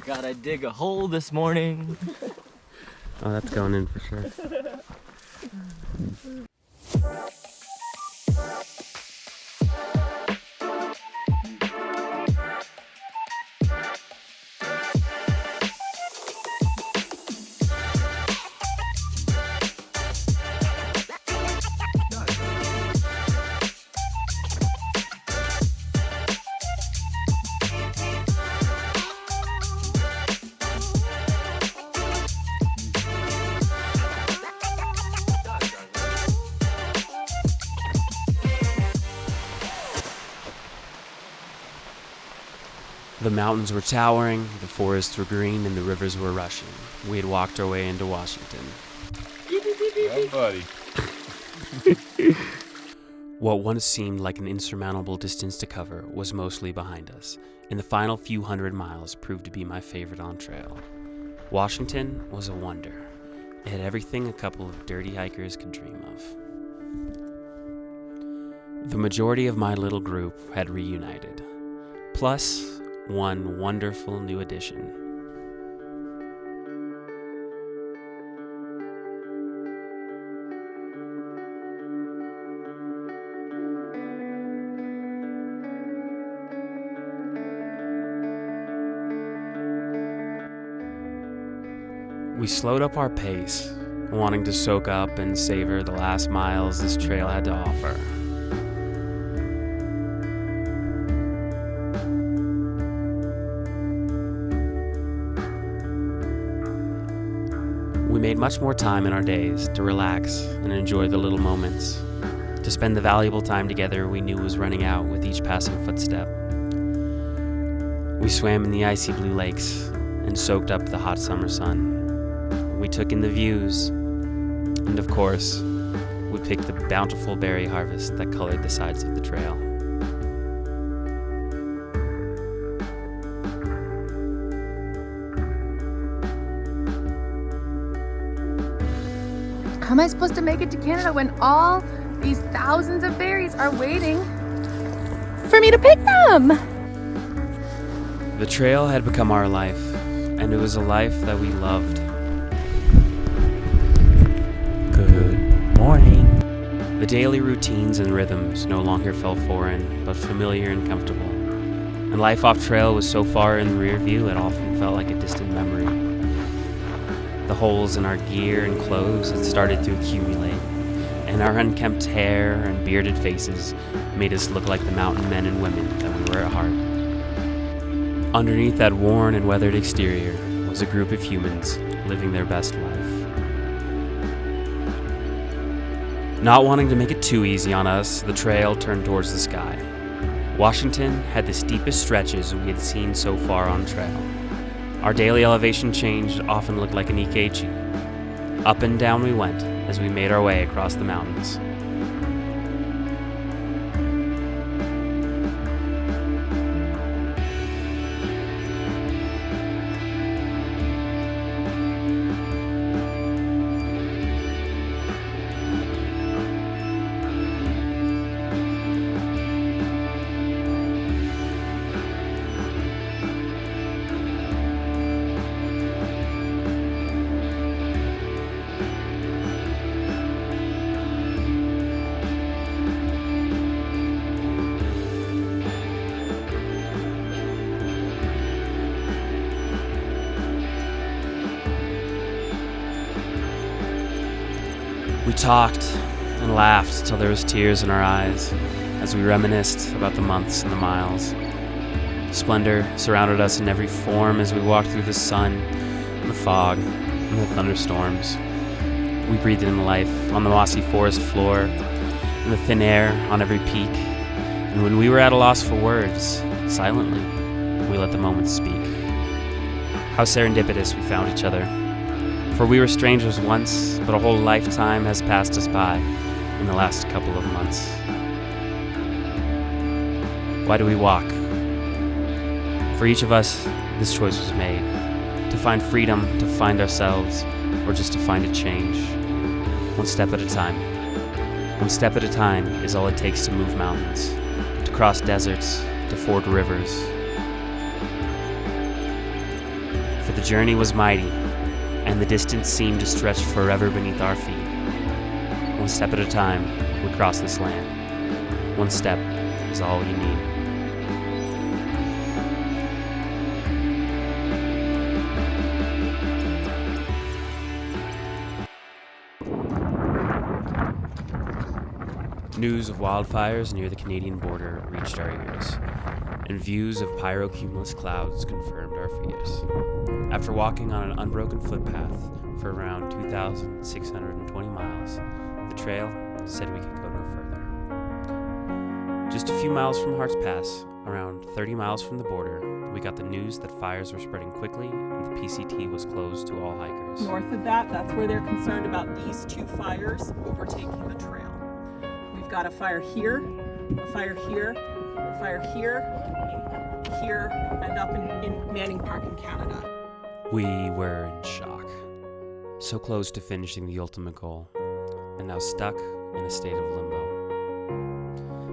Gotta dig a hole this morning. Oh, that's going in for sure. The mountains were towering, the forests were green, and the rivers were rushing. We had walked our way into Washington. Yeah, buddy. What once seemed like an insurmountable distance to cover was mostly behind us, and the final few hundred miles proved to be my favorite on trail. Washington was a wonder. It had everything a couple of dirty hikers could dream of. The majority of my little group had reunited. Plus, one wonderful new addition. We slowed up our pace, wanting to soak up and savor the last miles this trail had to offer. We made much more time in our days to relax and enjoy the little moments, to spend the valuable time together we knew was running out with each passing footstep. We swam in the icy blue lakes and soaked up the hot summer sun. We took in the views, and of course, we picked the bountiful berry harvest that colored the sides of the trail. How am I supposed to make it to Canada when all these thousands of berries are waiting for me to pick them? The trail had become our life, and it was a life that we loved. Good morning. The daily routines and rhythms no longer felt foreign, but familiar and comfortable. And life off trail was so far in the rear view it often felt like a distant memory. The holes in our gear and clothes had started to accumulate, and our unkempt hair and bearded faces made us look like the mountain men and women that we were at heart. Underneath that worn and weathered exterior was a group of humans living their best life. Not wanting to make it too easy on us, the trail turned towards the sky. Washington had the steepest stretches we had seen so far on trail. Our daily elevation change often looked like an EKG. Up and down we went as we made our way across the mountains. We talked and laughed till there was tears in our eyes as we reminisced about the months and the miles. Splendor surrounded us in every form as we walked through the sun and the fog and the thunderstorms. We breathed in life on the mossy forest floor, in the thin air on every peak, and when we were at a loss for words, silently, we let the moments speak. How serendipitous we found each other. For we were strangers once, but a whole lifetime has passed us by in the last couple of months. Why do we walk? For each of us, this choice was made. To find freedom, to find ourselves, or just to find a change. One step at a time. One step at a time is all it takes to move mountains, to cross deserts, to ford rivers. For the journey was mighty, and the distance seemed to stretch forever beneath our feet. One step at a time, we crossed this land. One step is all you need. News of wildfires near the Canadian border reached our ears, and views of pyrocumulus clouds confirmed our fears. After walking on an unbroken footpath for around 2,620 miles, the trail said we could go no further. Just a few miles from Harts Pass, around 30 miles from the border, we got the news that fires were spreading quickly and the PCT was closed to all hikers. North of that, that's where they're concerned about these two fires overtaking the trail. We've got a fire here, a fire here, a fire here, here, and up in Manning Park in Canada. We were in shock. So close to finishing the ultimate goal, and now stuck in a state of limbo.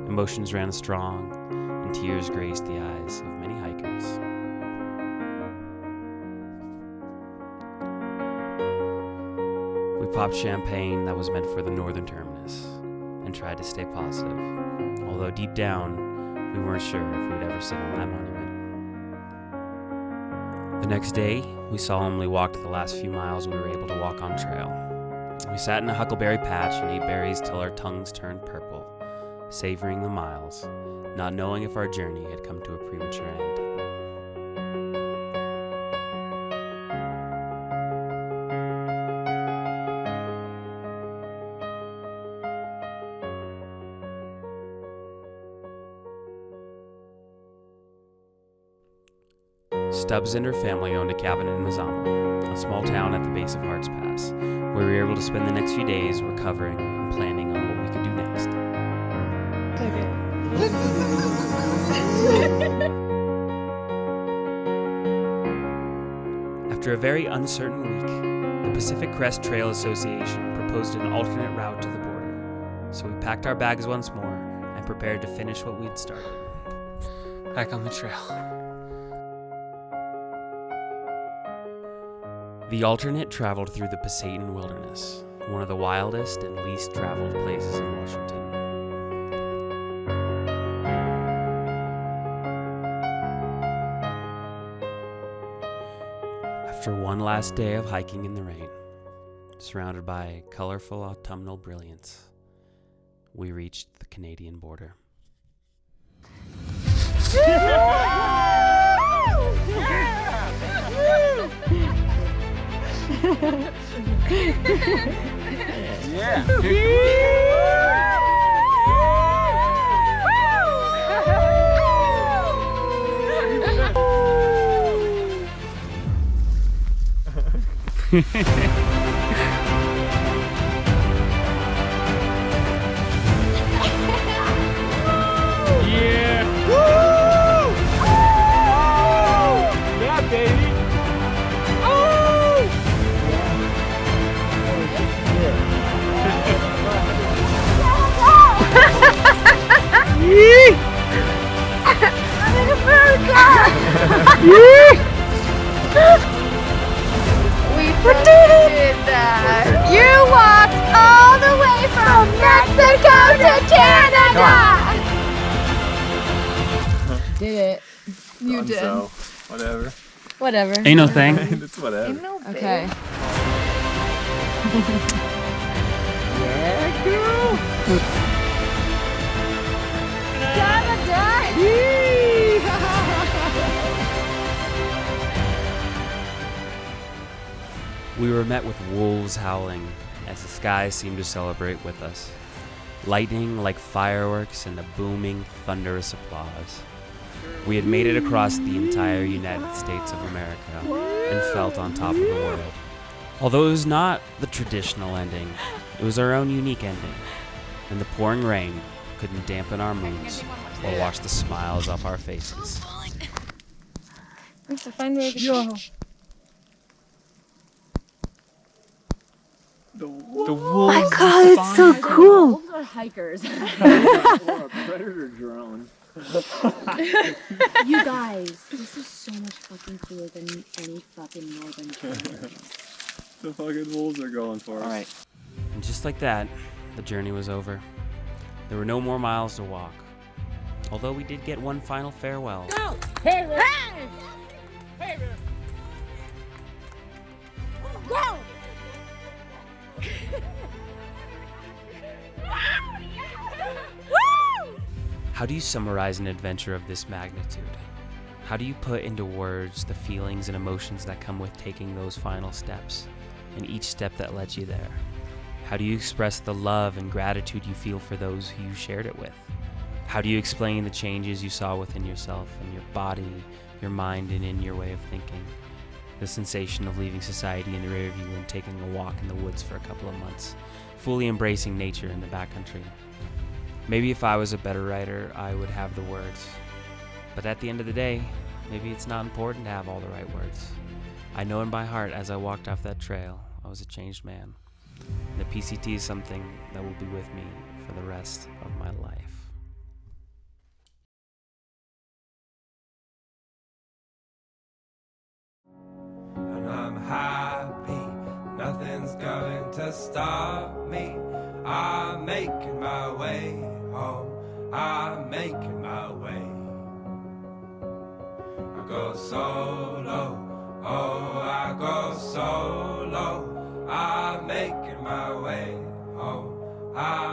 Emotions ran strong, and tears graced the eyes of many hikers. We popped champagne that was meant for the northern terminus, and tried to stay positive, although deep down, we weren't sure if we'd ever sit on that monument. The next day, we solemnly walked the last few miles we were able to walk on trail. We sat in a huckleberry patch and ate berries till our tongues turned purple, savoring the miles, not knowing if our journey had come to a premature end. Stubbs and her family owned a cabin in Mazama, a small town at the base of Harts Pass, where we were able to spend the next few days recovering and planning on what we could do next. After a very uncertain week, the Pacific Crest Trail Association proposed an alternate route to the border, so we packed our bags once more and prepared to finish what we'd started. Back on the trail. The alternate traveled through the Pasayten Wilderness, one of the wildest and least traveled places in Washington. After one last day of hiking in the rain, surrounded by colorful autumnal brilliance, we reached the Canadian border. We did that. You walked all the way from Mexico to Canada. Did it. You did. So, whatever. Whatever. Ain't no thing. It's whatever. Ain't no big. Okay. Yeah, girl. Canada. We were met with wolves howling as the sky seemed to celebrate with us. Lightning like fireworks and a booming, thunderous applause. We had made it across the entire United States of America and felt on top of the world. Although it was not the traditional ending, it was our own unique ending, and the pouring rain couldn't dampen our moods or wash the smiles off our faces. The My God, it's so cool. Wolves are hikers. Or a predator drone. You guys, this is so much fucking cooler than any fucking northern territory. The fucking wolves are going for us. Alright. And just like that, the journey was over. There were no more miles to walk. Although we did get one final farewell. How do you summarize an adventure of this magnitude? How do you put into words the feelings and emotions that come with taking those final steps, and each step that led you there? How do you express the love and gratitude you feel for those who you shared it with? How do you explain the changes you saw within yourself and your body, your mind, and in your way of thinking? The sensation of leaving society in the rear view and taking a walk in the woods for a couple of months, fully embracing nature in the backcountry. Maybe if I was a better writer, I would have the words. But at the end of the day, maybe it's not important to have all the right words. I know in my heart as I walked off that trail, I was a changed man. And the PCT is something that will be with me for the rest of my life. And I'm happy, nothing's going to stop me. I'm making my way home, I'm making my way. I go solo, oh I go solo. I'm making my way home, I'm